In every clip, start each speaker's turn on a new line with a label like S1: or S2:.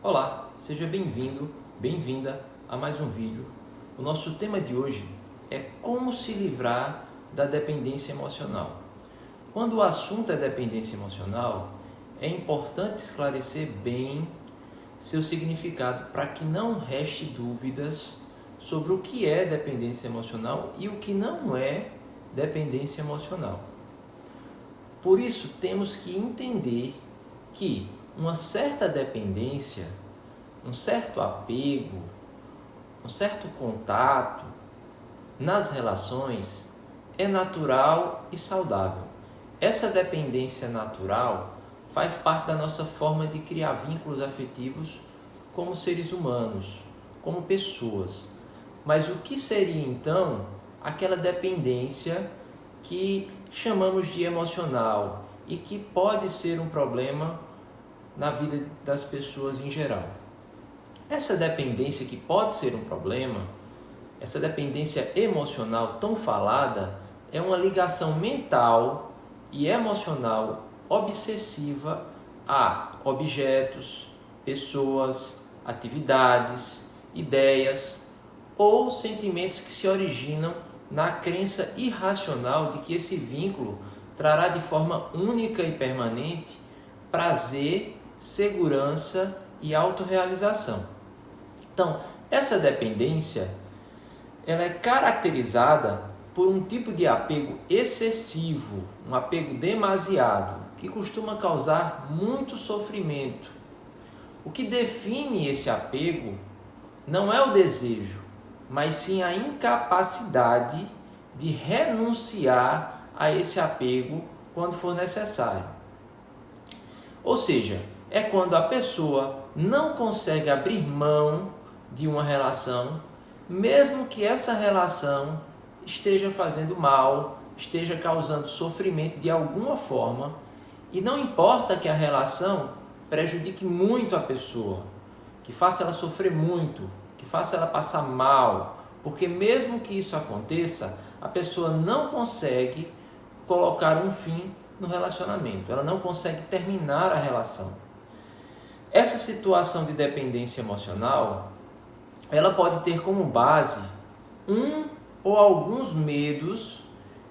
S1: Olá, seja bem-vindo, bem-vinda a mais um vídeo. O nosso tema de hoje é como se livrar da dependência emocional. Quando o assunto é dependência emocional, é importante esclarecer bem seu significado para que não reste dúvidas sobre o que é dependência emocional e o que não é dependência emocional. Por isso, temos que entender que uma certa dependência, um certo apego, um certo contato nas relações é natural e saudável. Essa dependência natural faz parte da nossa forma de criar vínculos afetivos como seres humanos, como pessoas. Mas o que seria então aquela dependência que chamamos de emocional e que pode ser um problema na vida das pessoas em geral? Essa dependência que pode ser um problema, essa dependência emocional tão falada, é uma ligação mental e emocional obsessiva a objetos, pessoas, atividades, ideias ou sentimentos que se originam na crença irracional de que esse vínculo trará de forma única e permanente prazer, segurança e autorrealização. Então, essa dependência ela é caracterizada por um tipo de apego excessivo, um apego demasiado, que costuma causar muito sofrimento. O que define esse apego não é o desejo, mas sim a incapacidade de renunciar a esse apego quando for necessário. Ou seja, é quando a pessoa não consegue abrir mão de uma relação, mesmo que essa relação esteja fazendo mal, esteja causando sofrimento de alguma forma, e não importa que a relação prejudique muito a pessoa, que faça ela sofrer muito, que faça ela passar mal, porque mesmo que isso aconteça, a pessoa não consegue colocar um fim no relacionamento, ela não consegue terminar a relação. Essa situação de dependência emocional, ela pode ter como base um ou alguns medos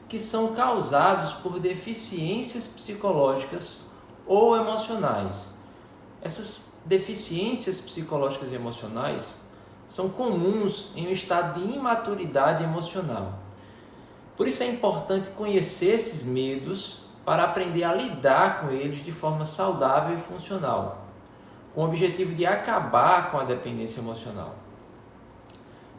S1: que são causados por deficiências psicológicas ou emocionais. Essas deficiências psicológicas e emocionais são comuns em um estado de imaturidade emocional. Por isso é importante conhecer esses medos para aprender a lidar com eles de forma saudável e funcional, com o objetivo de acabar com a dependência emocional.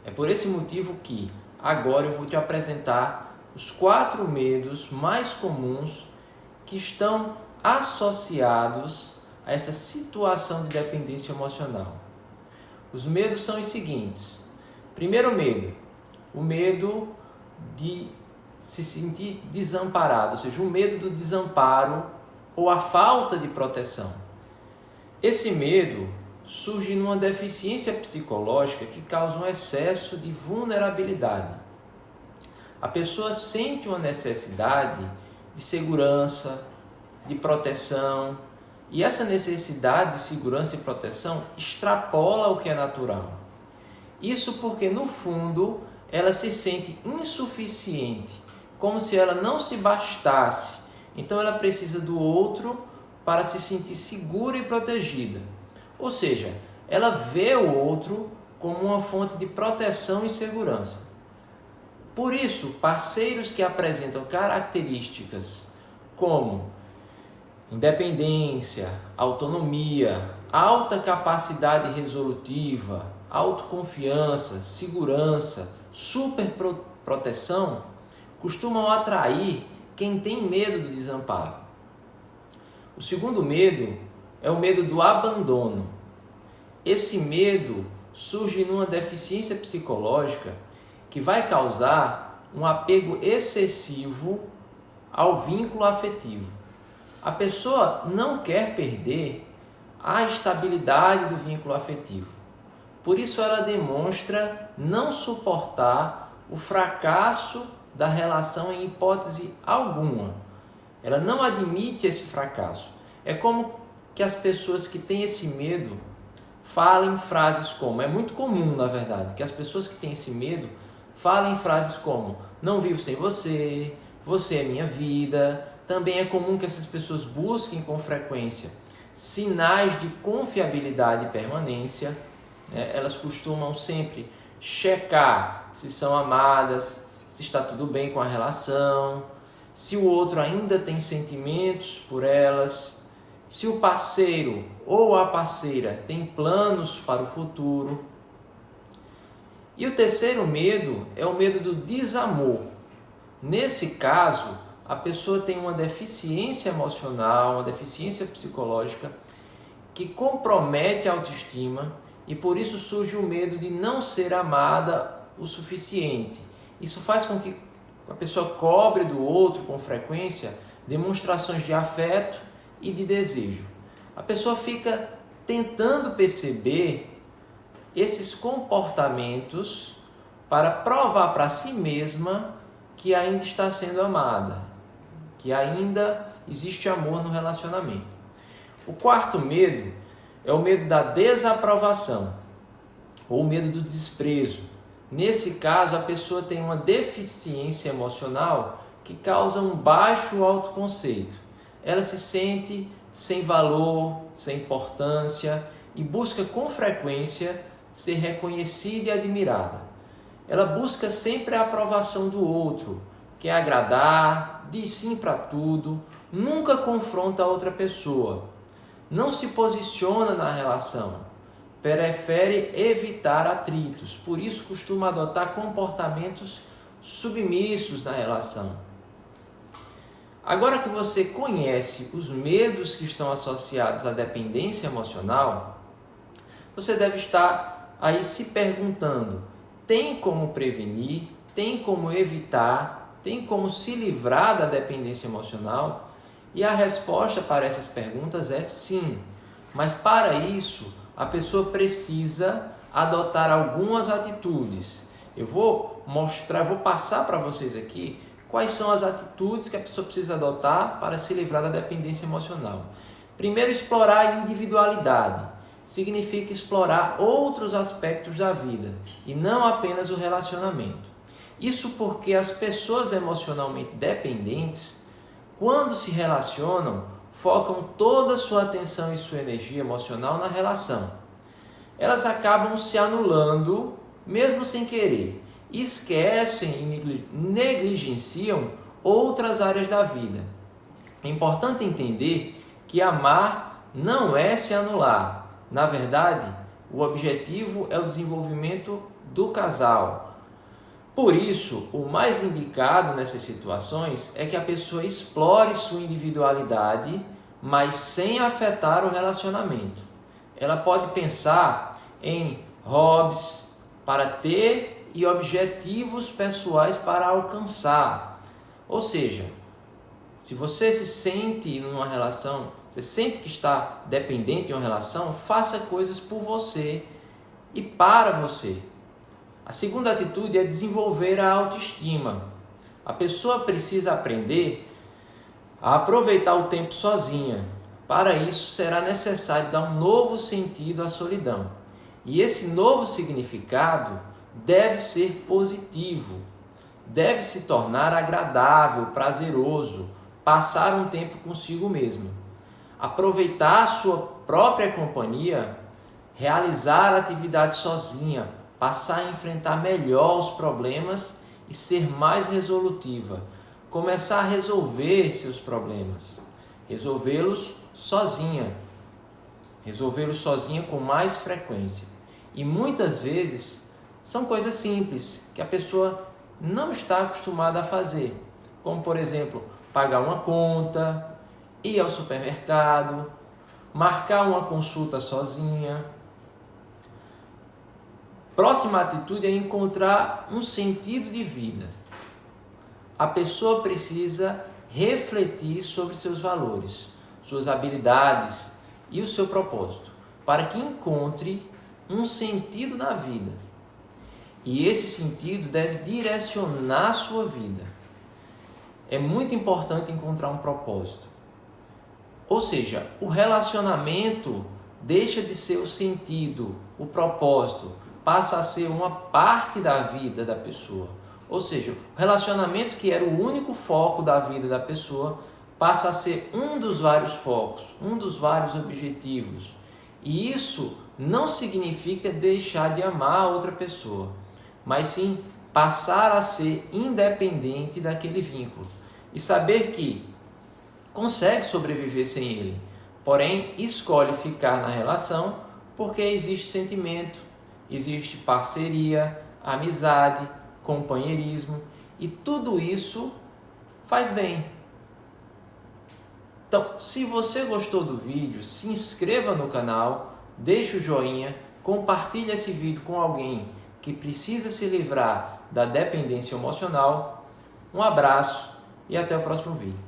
S1: É por esse motivo que agora eu vou te apresentar os 4 medos mais comuns que estão associados a essa situação de dependência emocional. Os medos são os seguintes. Primeiro medo, o medo de se sentir desamparado, ou seja, o medo do desamparo ou a falta de proteção. Esse medo surge numa deficiência psicológica que causa um excesso de vulnerabilidade. A pessoa sente uma necessidade de segurança, de proteção, e essa necessidade de segurança e proteção extrapola o que é natural. Isso porque, no fundo, ela se sente insuficiente, como se ela não se bastasse. Então ela precisa do outro para se sentir segura e protegida. Ou seja, ela vê o outro como uma fonte de proteção e segurança. Por isso, parceiros que apresentam características como independência, autonomia, alta capacidade resolutiva, autoconfiança, segurança, superproteção, costumam atrair quem tem medo do desamparo. O segundo medo é o medo do abandono. Esse medo surge numa deficiência psicológica que vai causar um apego excessivo ao vínculo afetivo. A pessoa não quer perder a estabilidade do vínculo afetivo. Por isso ela demonstra não suportar o fracasso da relação em hipótese alguma. Ela não admite esse fracasso. É como que as pessoas que têm esse medo falem frases como, é muito comum na verdade, que as pessoas que têm esse medo falem frases como: não vivo sem você, você é minha vida. Também é comum que essas pessoas busquem com frequência sinais de confiabilidade e permanência. Elas costumam sempre checar se são amadas, se está tudo bem com a relação, se o outro ainda tem sentimentos por elas, se o parceiro ou a parceira tem planos para o futuro. E o terceiro medo é o medo do desamor. Nesse caso, a pessoa tem uma deficiência emocional, uma deficiência psicológica que compromete a autoestima e por isso surge o medo de não ser amada o suficiente. Isso faz com que a pessoa cobre do outro com frequência demonstrações de afeto e de desejo. A pessoa fica tentando perceber esses comportamentos para provar para si mesma que ainda está sendo amada, que ainda existe amor no relacionamento. O quarto medo é o medo da desaprovação, ou o medo do desprezo. Nesse caso, a pessoa tem uma deficiência emocional que causa um baixo autoconceito. Ela se sente sem valor, sem importância e busca com frequência ser reconhecida e admirada. Ela busca sempre a aprovação do outro, quer agradar, diz sim para tudo, nunca confronta a outra pessoa, não se posiciona na relação, prefere evitar atritos, por isso costuma adotar comportamentos submissos na relação. Agora que você conhece os medos que estão associados à dependência emocional, você deve estar aí se perguntando: tem como prevenir? Tem como evitar? Tem como se livrar da dependência emocional? E a resposta para essas perguntas é sim. Mas para isso, a pessoa precisa adotar algumas atitudes. Eu vou passar para vocês aqui quais são as atitudes que a pessoa precisa adotar para se livrar da dependência emocional. Primeiro, explorar a individualidade. Significa explorar outros aspectos da vida e não apenas o relacionamento. Isso porque as pessoas emocionalmente dependentes, quando se relacionam, focam toda a sua atenção e sua energia emocional na relação. Elas acabam se anulando, mesmo sem querer, esquecem e negligenciam outras áreas da vida. É importante entender que amar não é se anular. Na verdade, o objetivo é o desenvolvimento do casal. Por isso, o mais indicado nessas situações é que a pessoa explore sua individualidade, mas sem afetar o relacionamento. Ela pode pensar em hobbies para ter e objetivos pessoais para alcançar. Ou seja, se você se sente numa relação, você sente que está dependente de uma relação, faça coisas por você e para você. A segunda atitude é desenvolver a autoestima. A pessoa precisa aprender a aproveitar o tempo sozinha. Para isso, será necessário dar um novo sentido à solidão. E esse novo significado deve ser positivo, deve se tornar agradável, prazeroso, passar um tempo consigo mesmo. Aproveitar a sua própria companhia, realizar atividades sozinha, passar a enfrentar melhor os problemas e ser mais resolutiva. Começar a resolver seus problemas, resolvê-los sozinha com mais frequência. E muitas vezes são coisas simples que a pessoa não está acostumada a fazer, como por exemplo, pagar uma conta, ir ao supermercado, marcar uma consulta sozinha. Próxima atitude é encontrar um sentido de vida. A pessoa precisa refletir sobre seus valores, suas habilidades e o seu propósito, para que encontre um sentido na vida. E esse sentido deve direcionar a sua vida. É muito importante encontrar um propósito. Ou seja, o relacionamento deixa de ser o sentido, o propósito, passa a ser uma parte da vida da pessoa. Ou seja, o relacionamento que era o único foco da vida da pessoa passa a ser um dos vários focos, um dos vários objetivos. E isso não significa deixar de amar a outra pessoa, mas sim passar a ser independente daquele vínculo e saber que consegue sobreviver sem ele, porém escolhe ficar na relação porque existe sentimento, existe parceria, amizade, companheirismo e tudo isso faz bem. Então, se você gostou do vídeo, se inscreva no canal, deixe o joinha, compartilhe esse vídeo com alguém que precisa se livrar da dependência emocional. Um abraço e até o próximo vídeo.